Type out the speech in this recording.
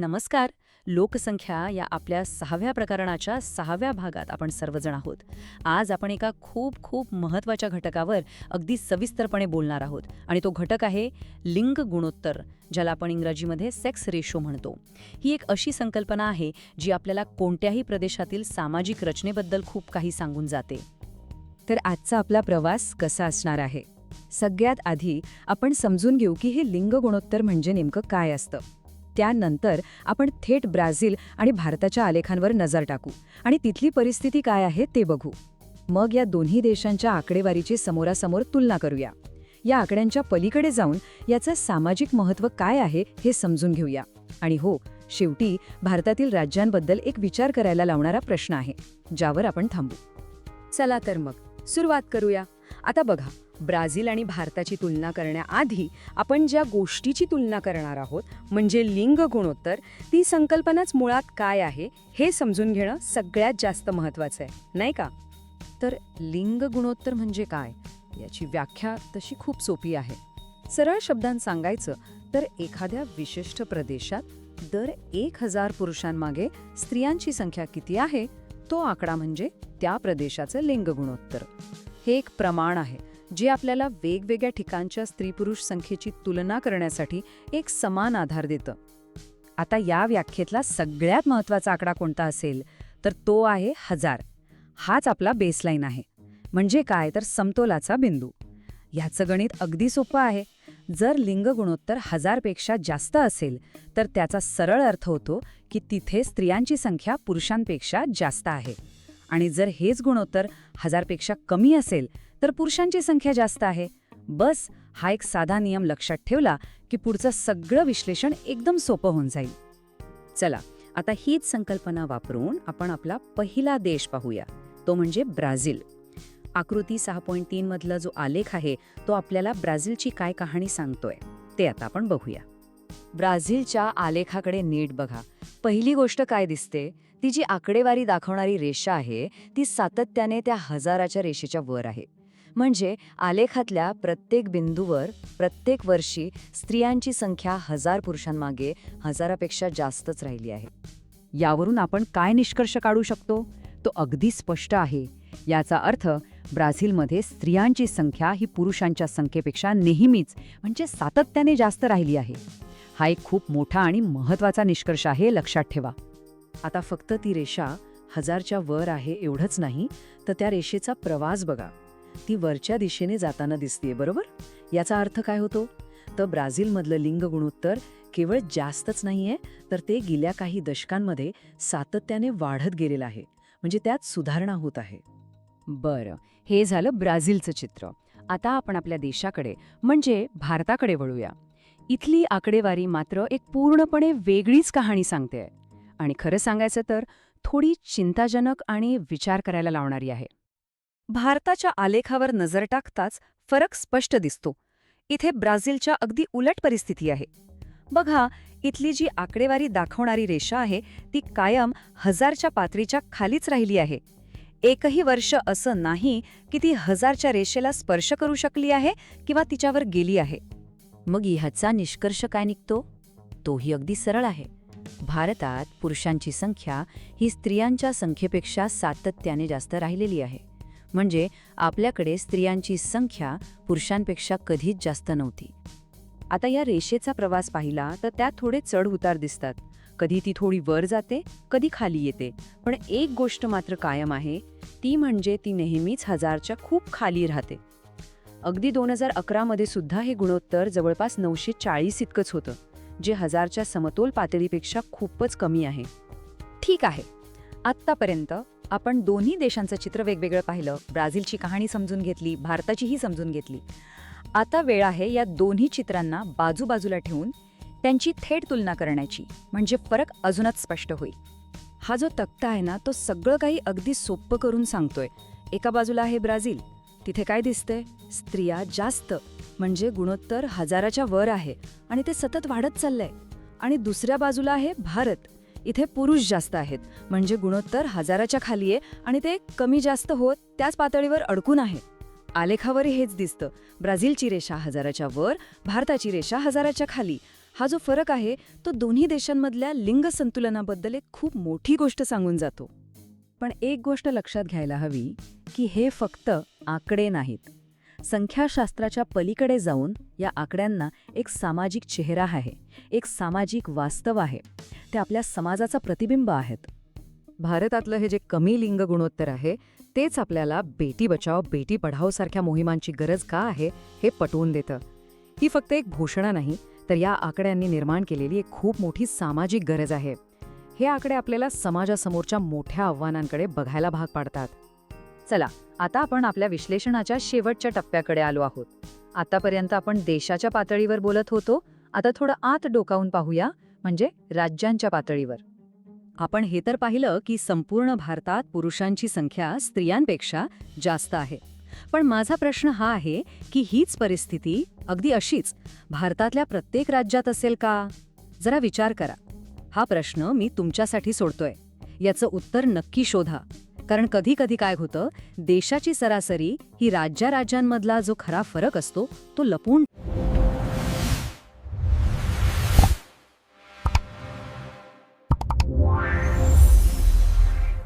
नमस्कार. लोकसंख्या या आपल्या 6व्या प्रकरणाच्या 6व्या भागात आपण सर्वजण आहोत. आज आपण एका खूप खूप महत्त्वाच्या घटकावर अगदी सविस्तरपणे बोलणार आहोत आणि तो घटक आहे लिंग गुणोत्तर, ज्याला आपण इंग्रजीमध्ये सेक्स रेशो म्हणतो. ही एक अशी संकल्पना आहे जी आपल्याला कोणत्याही प्रदेशातील सामाजिक रचनेबद्दल खूप काही सांगून जाते. तर आजचा आपला प्रवास कसा असणार आहे? सगळ्यात आधी आपण समजून घेऊ की हे लिंग गुणोत्तर म्हणजे नेमकं काय असतं. त्यानंतर आपण थेट ब्राझील आणि भारताच्या आलेखांवर नजर टाकू आणि तिथली परिस्थिती काय आहे ते बघू. मग या दोन्ही देशांच्या आकडेवारीची समोरासमोर तुलना करूया. या आकड्यांच्या पलीकडे जाऊन याचं सामाजिक महत्त्व काय आहे हे समजून घेऊया. आणि हो, शेवटी भारतातील राज्यांबद्दल एक विचार करायला लावणारा प्रश्न आहे, ज्यावर आपण थांबू. चला तर मग सुरुवात करूया. आता बघा, ब्राझील आणि भारताची तुलना करण्याआधी आपण ज्या गोष्टीची तुलना करणार आहोत म्हणजे लिंग गुणोत्तर, ती संकल्पनाच मुळात काय आहे हे समजून घेणं सगळ्यात जास्त महत्त्वाचं आहे, नाही का? तर लिंग गुणोत्तर म्हणजे काय याची व्याख्या तशी खूप सोपी आहे. सरळ शब्दांत सांगायचं तर एखाद्या विशिष्ट प्रदेशात दर 1000 पुरुषांमागे स्त्रियांची संख्या किती आहे तो आकडा म्हणजे त्या प्रदेशाचं लिंग गुणोत्तर. हे एक प्रमाण आहे जे आपल्याला वेगवेगळ्या ठिकाणच्या स्त्री-पुरुष संख्येची तुलना करण्यासाठी एक समान आधार देतं. आता या व्याख्येतला सगळ्यात महत्त्वाचा आकडा कोणता असेल तर तो आहे 1000. हाच आपला बेसलाईन आहे. म्हणजे काय तर समतोलाचा बिंदू. ह्याचं गणित अगदी सोपं आहे. जर लिंग गुणोत्तर 1000 पेक्षा जास्त असेल तर त्याचा सरळ अर्थ होतो की तिथे स्त्रियांची संख्या पुरुषांपेक्षा जास्त आहे. आणि जर हेच गुणोत्तर 1000 पेक्षा कमी असेल तर पुरुषांची संख्या जास्त आहे. बस हा एक साधा नियम लक्षात ठेवला की पुढचं सगळं विश्लेषण एकदम सोपं होऊन जाईल. चला, आता हीच संकल्पना वापरून आपण आपला पहिला देश पाहूया, तो म्हणजे ब्राझील. आकृती 6.3 मधला जो आलेख आहे तो आपल्याला ब्राझीलची काय कहाणी सांगतोय ते आता आपण बघूया. ब्राझीलच्या आलेखाकडे नीट बघा. पहिली गोष्ट काय दिसते, ती जी आकडेवारी दाखवणारी रेषा आहे ती सातत्याने त्या 1000च्या रेषेच्या वर आहे. म्हणजे आलेखातल्या प्रत्येक बिंदूवर प्रत्येक वर्षी स्त्रियांची संख्या 1000 पुरुषांमागे 1000पेक्षा जास्तच राहिली आहे. यावरून आपण काय निष्कर्ष काढू शकतो? तो अगदी स्पष्ट आहे. याचा अर्थ ब्राझीलमध्ये स्त्रियांची संख्या ही पुरुषांच्या संख्येपेक्षा नेहमीच म्हणजे सातत्याने जास्त राहिली आहे. हा एक खूप मोठा आणि महत्त्वाचा निष्कर्ष आहे, लक्षात ठेवा. आता फक्त ती रेषा 1000च्या वर आहे एवढंच नाही, तर त्या रेषेचा प्रवास बघा. ती वरच्या दिशेने जाताना दिसतेय, बरोबर? याचा अर्थ काय होतो? तर ब्राझीलमधलं लिंग गुणोत्तर केवळ जास्तच नाहीये, तर ते गेल्या काही दशकांमध्ये सातत्याने वाढत गेलेलं आहे. म्हणजे त्यात सुधारणा होत आहे. बरं, हे झालं ब्राझीलचं चित्र. आता आपण आपल्या देशाकडे म्हणजे भारताकडे वळूया. इथली आकडेवारी मात्र एक पूर्णपणे वेगळीच कहाणी सांगते आणि खरं सांगायचं तर थोडी चिंताजनक आणि विचार करायला लावणारी आहे. भारताच्या आलेखावर नजर टाकताच फरक स्पष्ट दिसतो. इथे ब्राझीलच्या अगदी उलट परिस्थिती आहे. बघा, इथली जी आकडेवारी दाखवणारी रेषा आहे ती कायम 1000च्या पातळीच्या खालीच राहिली आहे. एकही वर्ष असं नाही की ती 1000च्या रेषेला स्पर्श करू शकली आहे किंवा तिच्यावर गेली आहे. मग ह्याचा निष्कर्ष काय निघतो? तोही अगदी सरळ आहे. भारतात पुरुषांची संख्या ही स्त्रियांच्या संख्येपेक्षा सातत्याने जास्त राहिलेली आहे. म्हणजे आपल्याकडे स्त्रियांची संख्या पुरुषांपेक्षा कधीच जास्त नव्हती. आता या रेषेचा प्रवास पाहिला तर त्यात थोडे चढ उतार दिसतात. कधी ती थोडी वर जाते, कधी खाली येते. पण एक गोष्ट मात्र कायम आहे, ती म्हणजे ती नेहमीच 1000च्या खूप खाली राहते. अगदी 2011 मध्ये सुद्धा हे गुणोत्तर जवळपास 940 इतकंच होतं, जे 1000च्या समतोल पातळीपेक्षा खूपच कमी आहे. ठीक आहे, आत्तापर्यंत आपण दोन्ही देशांचं चित्र वेगवेगळं पाहिलं, ब्राझीलची कहाणी समजून घेतली, भारताचीही समजून घेतली. आता वेळ आहे या दोन्ही चित्रांना बाजूबाजूला ठेवून त्यांची थेट तुलना करण्याची, म्हणजे फरक अजूनच स्पष्ट होईल. हा जो तक्ता आहे ना, तो सगळं काही अगदी सोपं करून सांगतोय. एका बाजूला आहे ब्राझील, तिथे काय दिसतंय? स्त्रिया जास्त, म्हणजे गुणोत्तर 1000च्या वर आहे आणि ते सतत वाढत चाललंय. आणि दुसऱ्या बाजूला आहे भारत, इथे पुरुष जास्त आहेत, म्हणजे गुणोत्तर 1000च्या खाली आहे आणि ते कमी जास्त होत त्याच पातळीवर अडकून आहे. आलेखावरही हेच दिसतं. ब्राझीलची रेषा 1000च्या वर, भारताची रेषा 1000च्या खाली. हा जो फरक आहे तो दोन्ही देशांमधल्या लिंग संतुलनाबद्दल एक खूप मोठी गोष्ट सांगून जातो. पण एक गोष्ट लक्षात घ्यायला हवी की हे फक्त आकडे नाहीत. संख्याशास्त्राच्या पलीकडे जाऊन या आकड्यांना एक सामाजिक चेहरा आहे, एक सामाजिक वास्तव आहे. ते आपल्या समाजाचं प्रतिबिंब आहेत. भारतातलं हे जे कमी लिंग गुणोत्तर आहे तेच आपल्याला बेटी बचाओ बेटी पढाओ सारख्या मोहिमांची गरज का आहे हे पटवून देतं. ही फक्त एक घोषणा नाही, तर या आकड्यांनी निर्माण केलेली एक खूप मोठी सामाजिक गरज आहे. हे आकडे आपल्याला समाजासमोरच्या मोठ्या आव्हानांकडे बघायला भाग पाडतात. चला, आता आपण आपल्या विश्लेषणाच्या शेवटच्या टप्प्याकडे आलो आहोत. आतापर्यंत आपण देशाच्या पातळीवर बोलत होतो. आता थोडं आत डोकावून पाहूया, म्हणजे राज्यांच्या पातळीवर. आपण हे तर पाहिलं की संपूर्ण भारतात पुरुषांची संख्या स्त्रियांपेक्षा जास्त आहे. पण माझा प्रश्न हा आहे की हीच परिस्थिती अगदी अशीच भारतातल्या प्रत्येक राज्यात असेल का? जरा विचार करा. हा प्रश्न मी तुमच्यासाठी सोडतोय. याचं उत्तर नक्की शोधा. कारण कधी कधी काय होतं, देशाची सरासरी ही राज्यांमधला जो खरा फरक असतो तो लपून